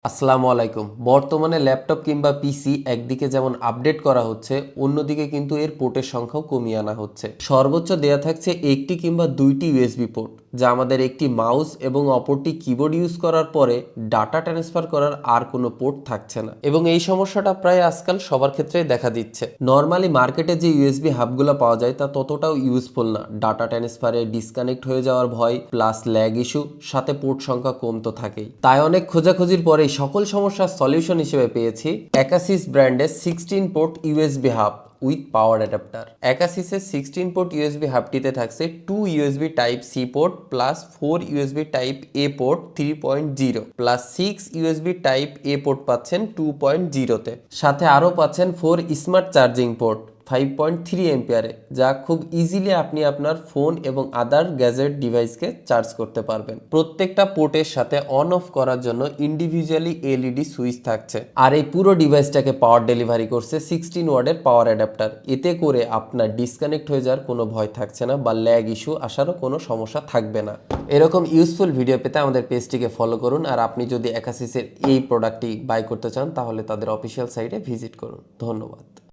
আসসালামু আলাইকুম। বর্তমানে ল্যাপটপ কিংবা পিসি একদিকে যেমন আপডেট করা হচ্ছে, অন্যদিকে কিন্তু এর পোর্টের সংখ্যাও কমিয়ে আনা হচ্ছে। সর্বোচ্চ দেয়া থাকছে একটি কিংবা দুইটি ইউএসবি পোর্ট, যা আমাদের একটি মাউস এবং অপরটি কিবোর্ড ইউজ করার পরে ডাটা ট্রান্সফার করার আর কোনো পোর্ট থাকছে না। এবং এই সমস্যাটা প্রায় আজকাল সবার ক্ষেত্রেই দেখা দিচ্ছে। নর্মালি মার্কেটে যে ইউএসবি হাবগুলো পাওয়া যায় তা ততটাও ইউজফুল না। ডাটা ট্রান্সফারে ডিসকানেক্ট হয়ে যাওয়ার ভয় প্লাস ল্যাগ ইস্যু, সাথে পোর্ট সংখ্যা কম তো থাকেই। তাই অনেক খোঁজাখুঁজির পরে সকল সমস্যার সলিউশন হিসেবে পেয়েছি অ্যাকাসিস ব্র্যান্ডের 16 port USB hub with power adapter. অ্যাকাসিসের 16 পোর্ট ইউএসবি হাবটিতে থাকছে 2 USB type C port plus 4 USB type A port 3.0 plus 6 USB type A port পাচ্ছেন 2.0-তে। সাথে আরও পাচ্ছেন 4 স্মার্ট চার্জিং পোর্ট 5.3 এম্পিয়ারে, যা খুব ইজিলি আপনি আপনার ফোন এবং আদার গ্যাজেট ডিভাইসকে চার্জ করতে পারবেন। প্রত্যেকটা পোর্টের সাথে অন অফ করার জন্য ইন্ডিভিজুয়ালি এলইডি সুইচ থাকছে। আর এই পুরো ডিভাইসটাকে পাওয়ার ডেলিভারি করছে 16 ওয়াটের পাওয়ার অ্যাডাপ্টার। এতে করে আপনার ডিসকানেক্ট হয়ে যাওয়ার কোনো ভয় থাকছে না বা ল্যাগ ইস্যু আসারও কোনো সমস্যা থাকবে না। এরকম ইউজফুল ভিডিও পেতে আমাদের পেজটিকে ফলো করুন। আর আপনি যদি অ্যাকাসিসের এই প্রোডাক্টটি বাই করতে চান তাহলে তাদের অফিসিয়াল সাইটে ভিজিট করুন। ধন্যবাদ।